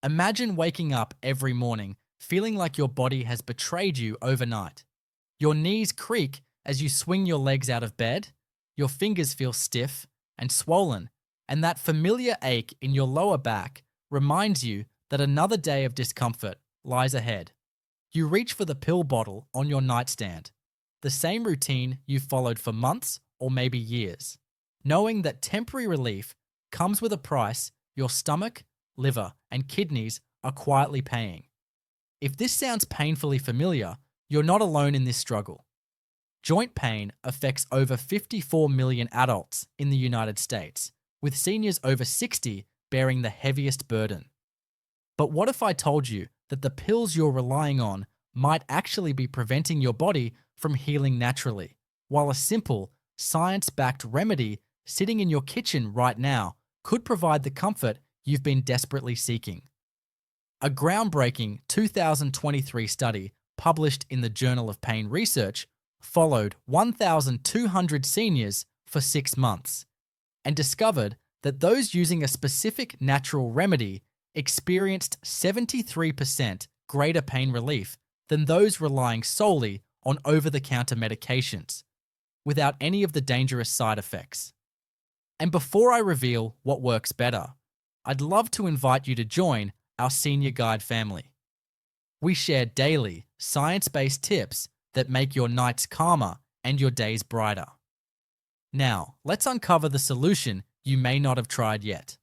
Imagine waking up every morning feeling like your body has betrayed you overnight. Your knees creak as you swing your legs out of bed, your fingers feel stiff and swollen, and that familiar ache in your lower back reminds you that another day of discomfort lies ahead. You reach for the pill bottle on your nightstand, the same routine you've followed for months or maybe years, knowing that temporary relief comes with a price your stomach, liver, and kidneys are quietly paying. If this sounds painfully familiar, you're not alone in this struggle. Joint pain affects over 54 million adults in the United States, with seniors over 60 bearing the heaviest burden. But what if I told you that the pills you're relying on might actually be preventing your body from healing naturally, while a simple, science-backed remedy sitting in your kitchen right now could provide the comfort you've been desperately seeking? A groundbreaking 2023 study published in the Journal of Pain Research followed 1,200 seniors for 6 months and discovered that those using a specific natural remedy experienced 73% greater pain relief than those relying solely on over-the-counter medications, without any of the dangerous side effects. And before I reveal what works better, I'd love to invite you to join our Senior Guide family. We share daily, science-based tips that make your nights calmer and your days brighter. Now, let's uncover the solution you may not have tried yet.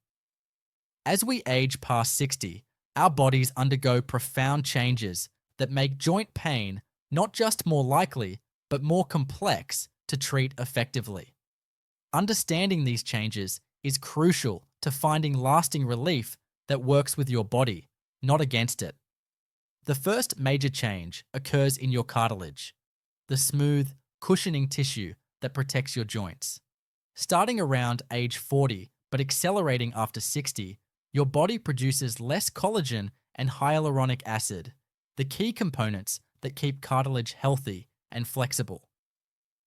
As we age past 60, our bodies undergo profound changes that make joint pain not just more likely, but more complex to treat effectively. Understanding these changes is crucial to finding lasting relief that works with your body, not against it. The first major change occurs in your cartilage, the smooth, cushioning tissue that protects your joints. Starting around age 40, but accelerating after 60, your body produces less collagen and hyaluronic acid, the key components that keep cartilage healthy and flexible.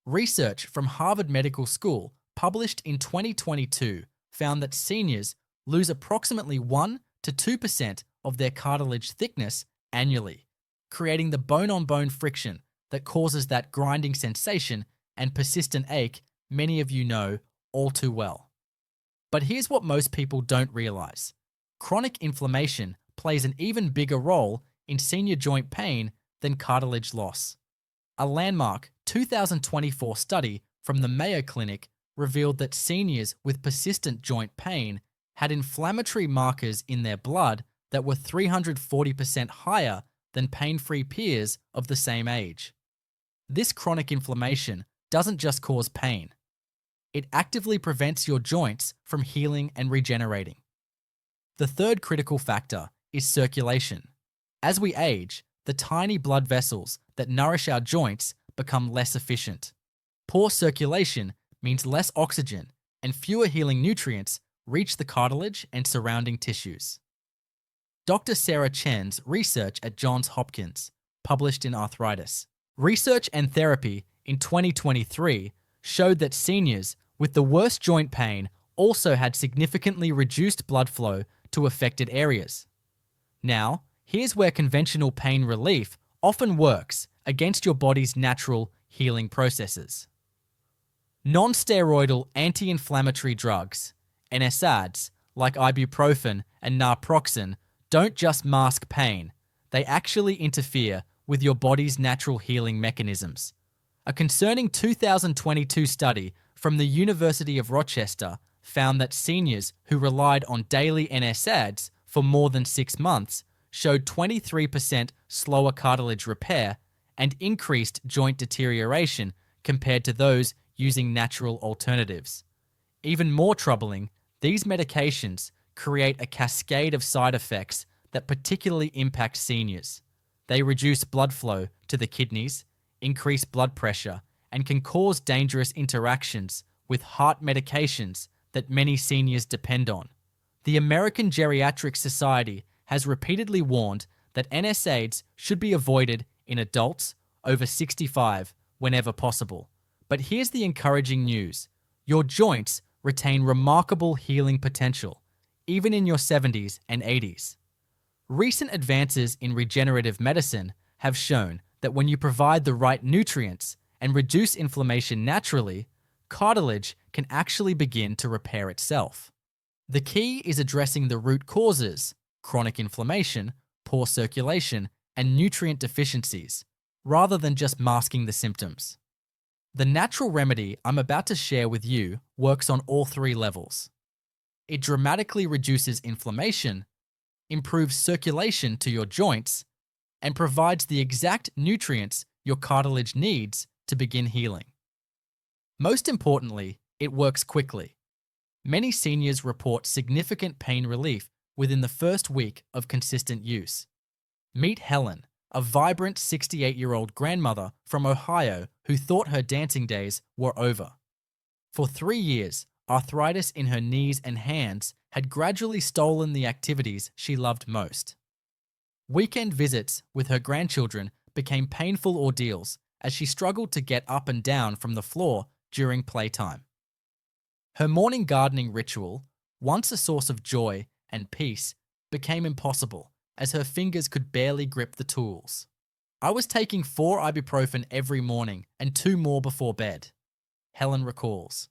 Research from Harvard Medical School published in 2022 found that seniors lose approximately 1 to 2% of their cartilage thickness annually, creating the bone-on-bone friction that causes that grinding sensation and persistent ache many of you know all too well. But here's what most people don't realize. Chronic inflammation plays an even bigger role in senior joint pain than cartilage loss. A landmark 2024 study from the Mayo Clinic revealed that seniors with persistent joint pain had inflammatory markers in their blood that were 340% higher than pain-free peers of the same age. This chronic inflammation doesn't just cause pain. It actively prevents your joints from healing and regenerating. The third critical factor is circulation. As we age, the tiny blood vessels that nourish our joints become less efficient. Poor circulation means less oxygen and fewer healing nutrients reach the cartilage and surrounding tissues. Dr. Sarah Chen's research at Johns Hopkins, published in Arthritis, Research and Therapy in 2023 showed that seniors with the worst joint pain also had significantly reduced blood flow to affected areas. Now, here's where conventional pain relief often works against your body's natural healing processes. Non-steroidal anti-inflammatory drugs, NSAIDs, like ibuprofen and naproxen, don't just mask pain, they actually interfere with your body's natural healing mechanisms. A concerning 2022 study from the University of Rochester found that seniors who relied on daily NSAIDs for more than 6 months showed 23% slower cartilage repair and increased joint deterioration compared to those using natural alternatives. Even more troubling, these medications create a cascade of side effects that particularly impact seniors. They reduce blood flow to the kidneys, increase blood pressure, and can cause dangerous interactions with heart medications that many seniors depend on. The American Geriatric Society has repeatedly warned that NSAIDs should be avoided in adults over 65 whenever possible. But here's the encouraging news. Your joints retain remarkable healing potential, even in your 70s and 80s. Recent advances in regenerative medicine have shown that when you provide the right nutrients and reduce inflammation naturally, cartilage can actually begin to repair itself. The key is addressing the root causes: chronic inflammation, poor circulation, and nutrient deficiencies, rather than just masking the symptoms. The natural remedy I'm about to share with you works on all three levels. It dramatically reduces inflammation, improves circulation to your joints, and provides the exact nutrients your cartilage needs to begin healing. Most importantly, it works quickly. Many seniors report significant pain relief within the first week of consistent use. Meet Helen, a vibrant 68-year-old grandmother from Ohio who thought her dancing days were over. For 3 years, arthritis in her knees and hands had gradually stolen the activities she loved most. Weekend visits with her grandchildren became painful ordeals as she struggled to get up and down from the floor during playtime. Her morning gardening ritual, once a source of joy and peace, became impossible as her fingers could barely grip the tools. I was taking 4 ibuprofen every morning and 2 more before bed, Helen recalls.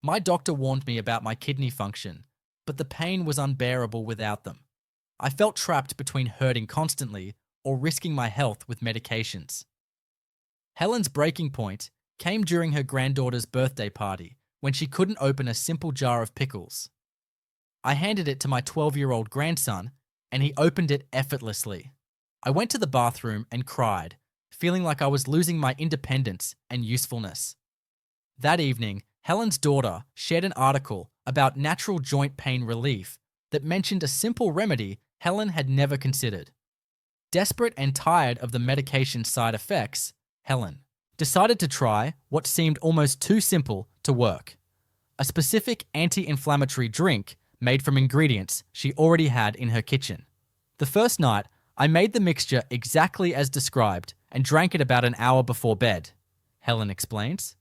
My doctor warned me about my kidney function, but the pain was unbearable without them. I felt trapped between hurting constantly or risking my health with medications. Helen's breaking point came during her granddaughter's birthday party when she couldn't open a simple jar of pickles. I handed it to my 12-year-old grandson, and he opened it effortlessly. I went to the bathroom and cried, feeling like I was losing my independence and usefulness. That evening, Helen's daughter shared an article about natural joint pain relief that mentioned a simple remedy Helen had never considered. Desperate and tired of the medication's side effects, Helen decided to try what seemed almost too simple to work: a specific anti-inflammatory drink made from ingredients she already had in her kitchen. The first night, I made the mixture exactly as described and drank it about an hour before bed, Helen explains.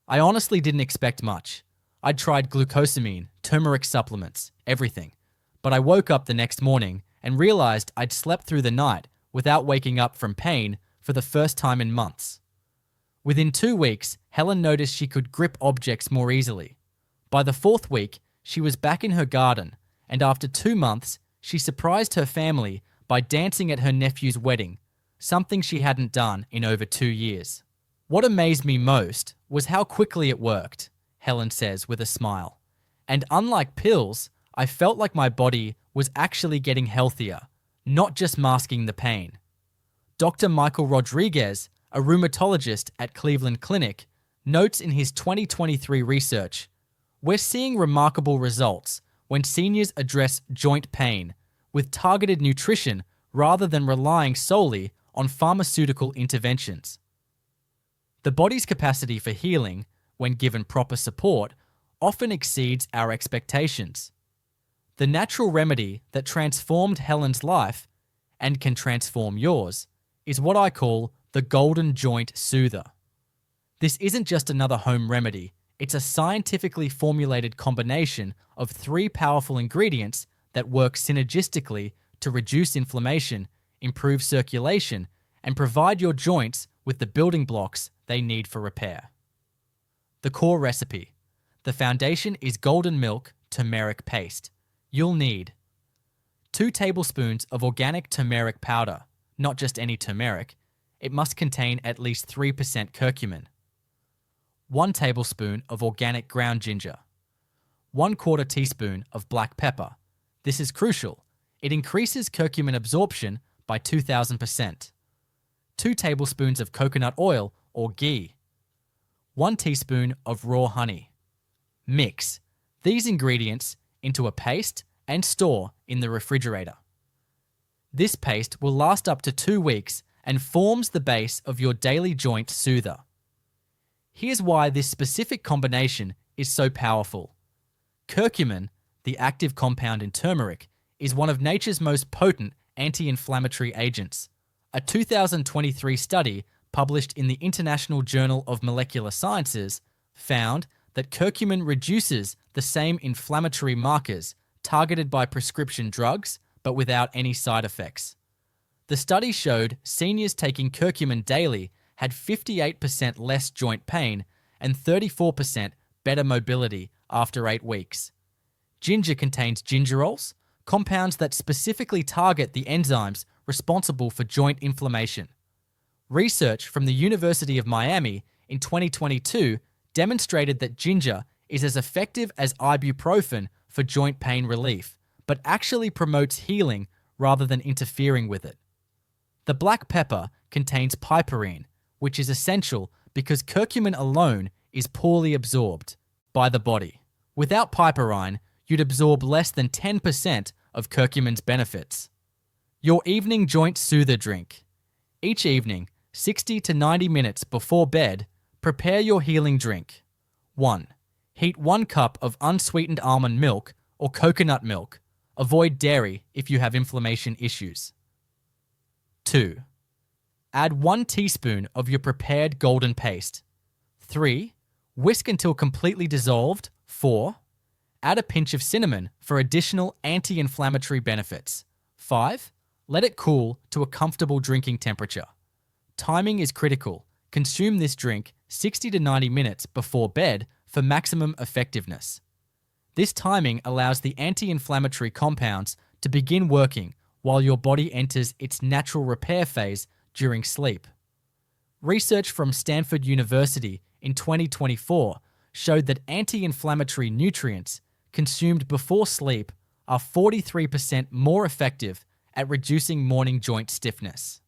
I honestly didn't expect much. I'd tried glucosamine, turmeric supplements, everything. But I woke up the next morning and realized I'd slept through the night without waking up from pain for the first time in months. Within 2 weeks, Helen noticed she could grip objects more easily. By the 4th week, she was back in her garden, and after 2 months, she surprised her family by dancing at her nephew's wedding, something she hadn't done in over 2 years. What amazed me most was how quickly it worked, Helen says with a smile. And unlike pills, I felt like my body was actually getting healthier, not just masking the pain. Dr. Michael Rodriguez, a rheumatologist at Cleveland Clinic, notes in his 2023 research, "We're seeing remarkable results when seniors address joint pain with targeted nutrition rather than relying solely on pharmaceutical interventions." The body's capacity for healing, when given proper support, often exceeds our expectations. The natural remedy that transformed Helen's life, and can transform yours, is what I call the Golden Joint Soother. This isn't just another home remedy, it's a scientifically formulated combination of 3 powerful ingredients that work synergistically to reduce inflammation, improve circulation, and provide your joints with the building blocks they need for repair. The core recipe. The foundation is golden milk turmeric paste. You'll need 2 tablespoons of organic turmeric powder, not just any turmeric. It must contain at least 3% curcumin. 1 tablespoon of organic ground ginger. 1/4 teaspoon of black pepper. This is crucial. It increases curcumin absorption by 2,000%. 2 tablespoons of coconut oil or ghee. 1 teaspoon of raw honey. Mix these ingredients into a paste and store in the refrigerator. This paste will last up to 2 weeks and forms the base of your daily joint soother. Here's why this specific combination is so powerful. Curcumin, the active compound in turmeric, is one of nature's most potent anti-inflammatory agents. A 2023 study published in the International Journal of Molecular Sciences found that curcumin reduces the same inflammatory markers targeted by prescription drugs but without any side effects. The study showed seniors taking curcumin daily had 58% less joint pain and 34% better mobility after 8 weeks. Ginger contains gingerols, compounds that specifically target the enzymes responsible for joint inflammation. Research from the University of Miami in 2022 demonstrated that ginger is as effective as ibuprofen for joint pain relief, but actually promotes healing rather than interfering with it. The black pepper contains piperine, which is essential because curcumin alone is poorly absorbed by the body. Without piperine, you'd absorb less than 10% of curcumin's benefits. Your evening joint soother drink. Each evening, 60 to 90 minutes before bed, prepare your healing drink. 1. Heat 1 cup of unsweetened almond milk or coconut milk. Avoid dairy if you have inflammation issues. 2. Add 1 teaspoon of your prepared golden paste. 3. Whisk until completely dissolved. 4. Add a pinch of cinnamon for additional anti-inflammatory benefits. 5. Let it cool to a comfortable drinking temperature. Timing is critical. Consume this drink 60 to 90 minutes before bed for maximum effectiveness. This timing allows the anti-inflammatory compounds to begin working while your body enters its natural repair phase during sleep. Research from Stanford University in 2024 showed that anti-inflammatory nutrients consumed before sleep are 43% more effective at reducing morning joint stiffness.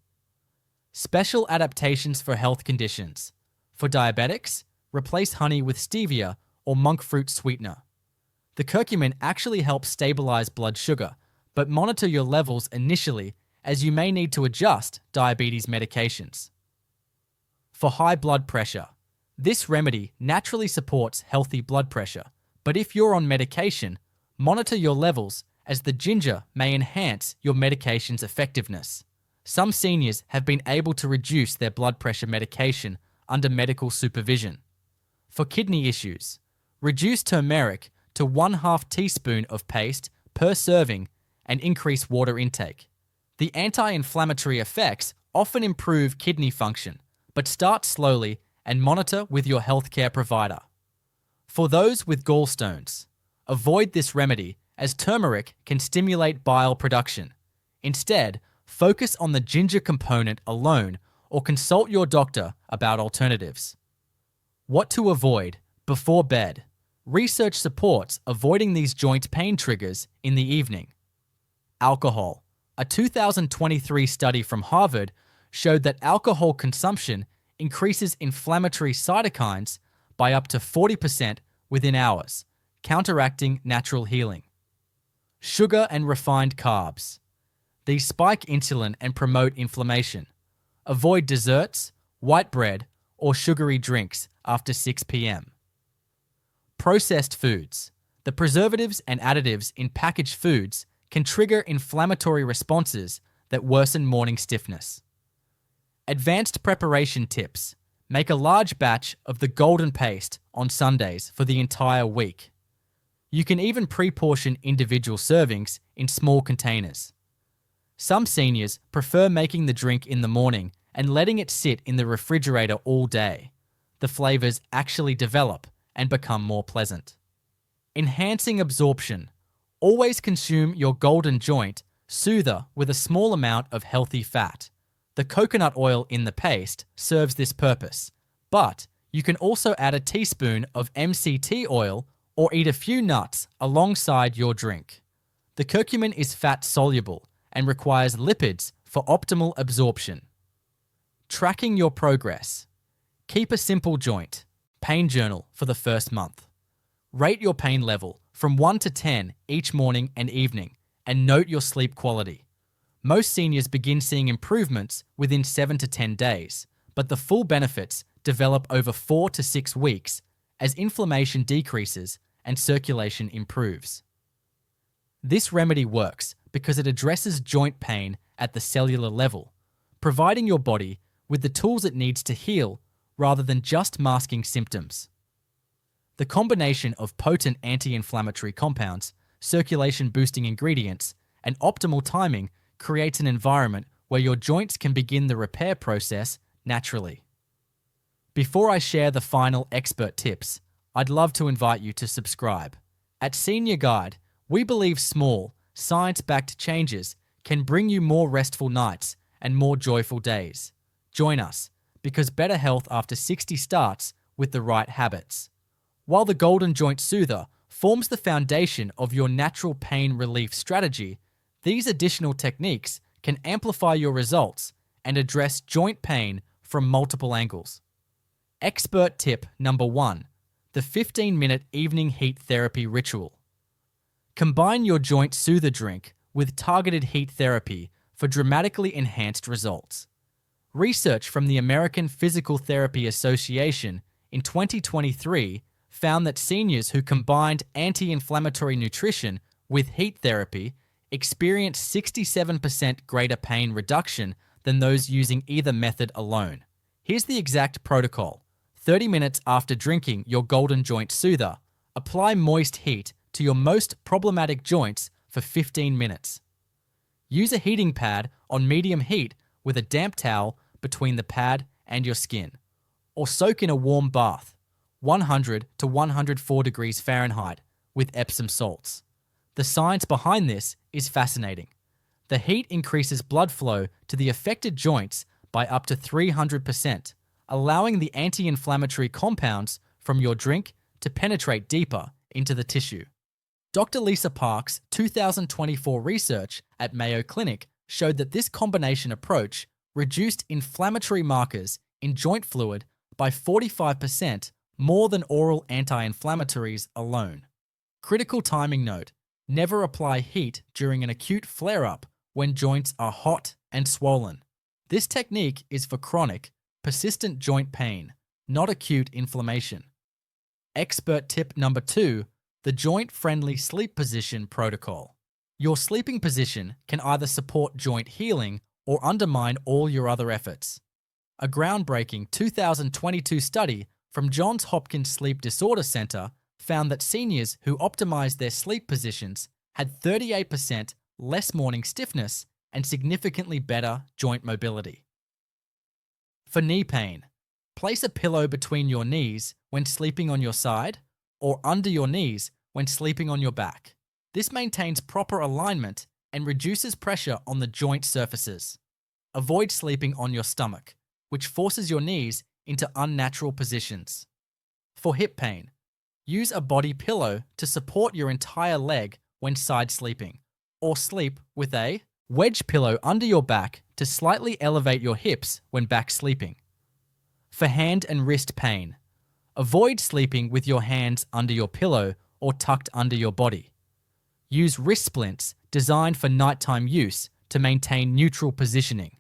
Special adaptations for health conditions. For diabetics, replace honey with stevia or monk fruit sweetener. The curcumin actually helps stabilize blood sugar, but monitor your levels initially as you may need to adjust diabetes medications. For high blood pressure, this remedy naturally supports healthy blood pressure, but if you're on medication, monitor your levels as the ginger may enhance your medication's effectiveness. Some seniors have been able to reduce their blood pressure medication under medical supervision. For kidney issues, reduce turmeric to 1/2 teaspoon of paste per serving and increase water intake. The anti-inflammatory effects often improve kidney function, but start slowly and monitor with your healthcare provider. For those with gallstones, avoid this remedy as turmeric can stimulate bile production. Instead, focus on the ginger component alone or consult your doctor about alternatives. What to avoid before bed. Research supports avoiding these joint pain triggers in the evening. Alcohol. A 2023 study from Harvard showed that alcohol consumption increases inflammatory cytokines by up to 40% within hours, counteracting natural healing. Sugar and refined carbs. These spike insulin and promote inflammation. Avoid desserts, white bread, or sugary drinks after 6 p.m. Processed foods. The preservatives and additives in packaged foods can trigger inflammatory responses that worsen morning stiffness. Advanced preparation tips. Make a large batch of the golden paste on Sundays for the entire week. You can even pre-portion individual servings in small containers. Some seniors prefer making the drink in the morning and letting it sit in the refrigerator all day. The flavors actually develop and become more pleasant. Enhancing absorption. Always consume your golden joint soother with a small amount of healthy fat. The coconut oil in the paste serves this purpose, but you can also add a teaspoon of MCT oil or eat a few nuts alongside your drink. The curcumin is fat soluble and requires lipids for optimal absorption. Tracking your progress. Keep a simple joint pain journal for the first month. Rate your pain level from 1 to 10 each morning and evening and note your sleep quality. Most seniors begin seeing improvements within 7 to 10 days, but the full benefits develop over 4 to 6 weeks as inflammation decreases and circulation improves. This remedy works because it addresses joint pain at the cellular level, providing your body with the tools it needs to heal rather than just masking symptoms. The combination of potent anti-inflammatory compounds, circulation-boosting ingredients, and optimal timing creates an environment where your joints can begin the repair process naturally. Before I share the final expert tips, I'd love to invite you to subscribe. At Senior Guide, we believe small, science-backed changes can bring you more restful nights and more joyful days. Join us, because better health after 60 starts with the right habits. While the Golden Joint Soother forms the foundation of your natural pain relief strategy, these additional techniques can amplify your results and address joint pain from multiple angles. Expert tip number 1, the 15-minute evening heat therapy ritual. Combine your Joint Soother drink with targeted heat therapy for dramatically enhanced results. Research from the American Physical Therapy Association in 2023 found that seniors who combined anti-inflammatory nutrition with heat therapy experienced 67% greater pain reduction than those using either method alone. Here's the exact protocol. 30 minutes after drinking your Golden Joint Soother, apply moist heat to your most problematic joints for 15 minutes. Use a heating pad on medium heat with a damp towel between the pad and your skin, or soak in a warm bath, 100 to 104 degrees Fahrenheit, with Epsom salts. The science behind this is fascinating. The heat increases blood flow to the affected joints by up to 300%, allowing the anti-inflammatory compounds from your drink to penetrate deeper into the tissue. Dr. Lisa Park's 2024 research at Mayo Clinic showed that this combination approach reduced inflammatory markers in joint fluid by 45% more than oral anti-inflammatories alone. Critical timing note: never apply heat during an acute flare-up when joints are hot and swollen. This technique is for chronic, persistent joint pain, not acute inflammation. Expert tip number 2, the joint-friendly sleep position protocol. Your sleeping position can either support joint healing or undermine all your other efforts. A groundbreaking 2022 study from Johns Hopkins Sleep Disorder Center found that seniors who optimized their sleep positions had 38% less morning stiffness and significantly better joint mobility. For knee pain, place a pillow between your knees when sleeping on your side or under your knees when sleeping on your back. This maintains proper alignment and reduces pressure on the joint surfaces. Avoid sleeping on your stomach, which forces your knees into unnatural positions. For hip pain, use a body pillow to support your entire leg when side sleeping, or sleep with a wedge pillow under your back to slightly elevate your hips when back sleeping. For hand and wrist pain, avoid sleeping with your hands under your pillow or tucked under your body. Use wrist splints designed for nighttime use to maintain neutral positioning.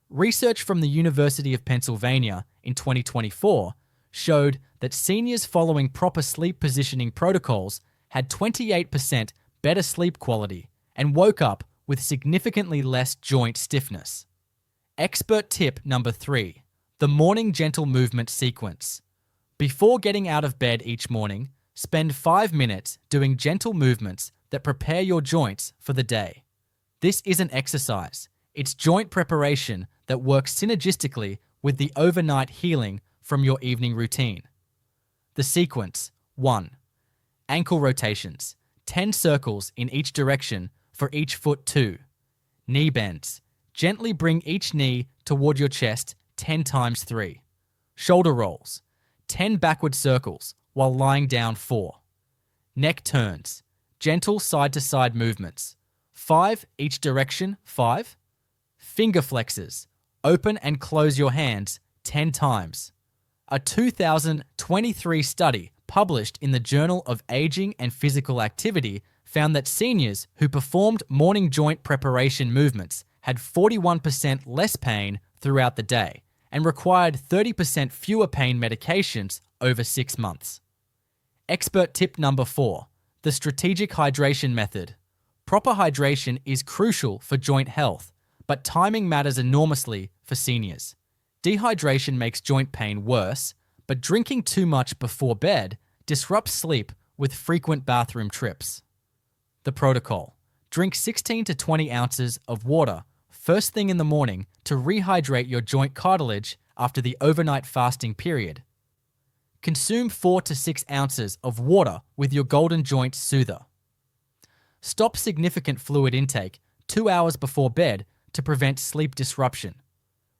Research from the University of Pennsylvania in 2024 showed that seniors following proper sleep positioning protocols had 28% better sleep quality and woke up with significantly less joint stiffness. Expert tip number 3, the morning gentle movement sequence. Before getting out of bed each morning, spend 5 minutes doing gentle movements that prepare your joints for the day. This isn't exercise, it's joint preparation that works synergistically with the overnight healing from your evening routine. The sequence: 1. Ankle rotations, 10 circles in each direction for each foot. 2. Knee bends. Gently bring each knee toward your chest 10 times. 3. Shoulder rolls, 10 backward circles while lying down. 4. Neck turns, gentle side-to-side movements, 5 each direction. 5. Finger flexes, open and close your hands 10 times. A 2023 study published in the Journal of Aging and Physical Activity found that seniors who performed morning joint preparation movements had 41% less pain throughout the day and required 30% fewer pain medications over 6 months. Expert tip number 4, the strategic hydration method. Proper hydration is crucial for joint health, but timing matters enormously for seniors. Dehydration makes joint pain worse, but drinking too much before bed disrupts sleep with frequent bathroom trips. The protocol: Drink 16 to 20 ounces of water first thing in the morning to rehydrate your joint cartilage after the overnight fasting period. Consume 4 to 6 ounces of water with your Golden Joint Soother. Stop significant fluid intake 2 hours before bed to prevent sleep disruption.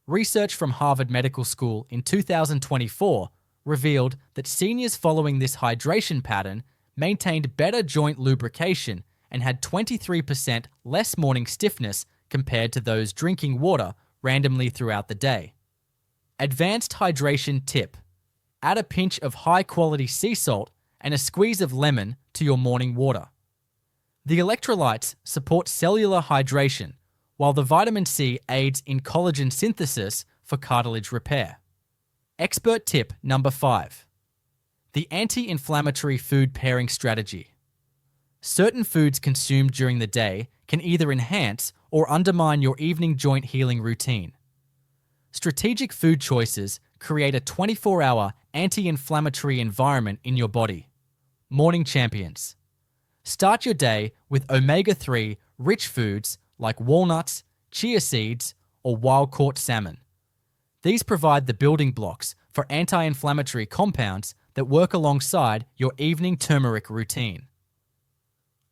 Research from Harvard Medical School in 2024 revealed that seniors following this hydration pattern maintained better joint lubrication and had 23% less morning stiffness compared to those drinking water randomly throughout the day. Advanced hydration tip: add a pinch of high-quality sea salt and a squeeze of lemon to your morning water. The electrolytes support cellular hydration, while the vitamin C aids in collagen synthesis for cartilage repair. Expert tip number 5. The anti-inflammatory food pairing strategy. Certain foods consumed during the day can either enhance or undermine your evening joint healing routine. Strategic food choices create a 24-hour anti-inflammatory environment in your body. Morning champions. Start your day with omega-3 rich foods like walnuts, chia seeds, or wild-caught salmon. These provide the building blocks for anti-inflammatory compounds that work alongside your evening turmeric routine.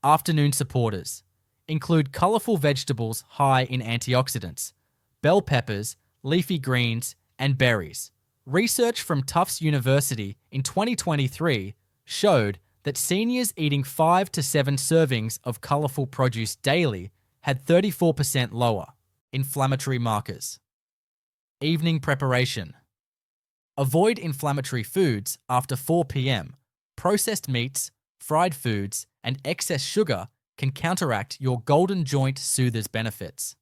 Afternoon supporters include colorful vegetables high in antioxidants, bell peppers, leafy greens, and berries. Research from Tufts University in 2023 showed that seniors eating 5 to 7 servings of colorful produce daily had 34% lower inflammatory markers. Evening preparation. Avoid inflammatory foods after 4 p.m. Processed meats, fried foods, and excess sugar can counteract your Golden Joint Soother's benefits.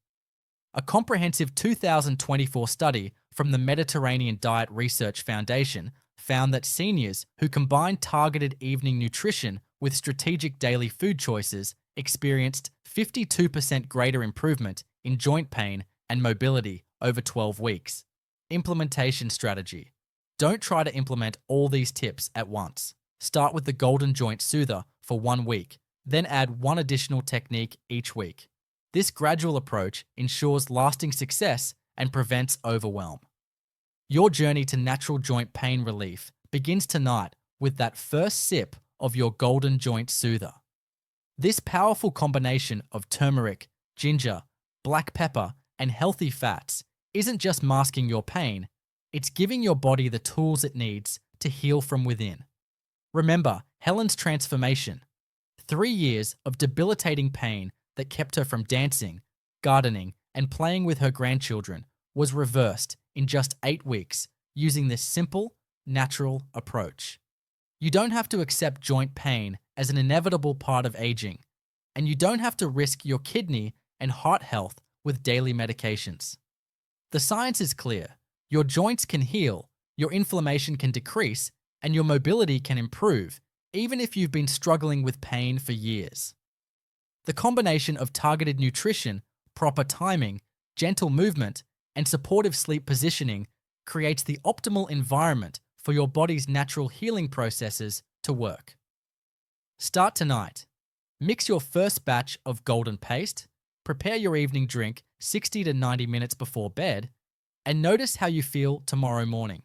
A comprehensive 2024 study from the Mediterranean Diet Research Foundation found that seniors who combined targeted evening nutrition with strategic daily food choices experienced 52% greater improvement in joint pain and mobility over 12 weeks. Implementation strategy. Don't try to implement all these tips at once. Start with the Golden Joint Soother for 1 week, then add one additional technique each week. This gradual approach ensures lasting success and prevents overwhelm. Your journey to natural joint pain relief begins tonight with that first sip of your Golden Joint Soother. This powerful combination of turmeric, ginger, black pepper, and healthy fats isn't just masking your pain, it's giving your body the tools it needs to heal from within. Remember Helen's transformation. 3 years of debilitating pain that kept her from dancing, gardening, and playing with her grandchildren was reversed in just 8 weeks using this simple, natural approach. You don't have to accept joint pain as an inevitable part of aging, and you don't have to risk your kidney and heart health with daily medications. The science is clear. Your joints can heal, your inflammation can decrease, and your mobility can improve, even if you've been struggling with pain for years. The combination of targeted nutrition, proper timing, gentle movement, and supportive sleep positioning creates the optimal environment for your body's natural healing processes to work. Start tonight. Mix your first batch of golden paste, prepare your evening drink 60 to 90 minutes before bed, and notice how you feel tomorrow morning.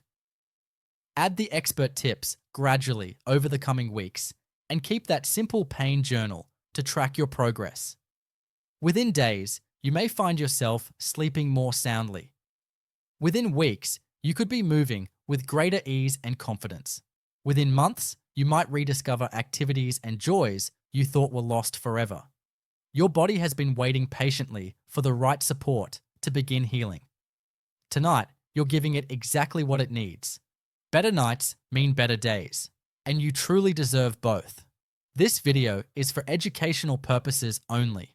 Add the expert tips gradually over the coming weeks and keep that simple pain journal to track your progress. Within days, you may find yourself sleeping more soundly. Within weeks, you could be moving with greater ease and confidence. Within months, you might rediscover activities and joys you thought were lost forever. Your body has been waiting patiently for the right support to begin healing. Tonight, you're giving it exactly what it needs. Better nights mean better days, and you truly deserve both. This video is for educational purposes only.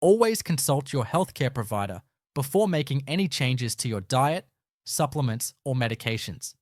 Always consult your healthcare provider before making any changes to your diet, supplements, or medications.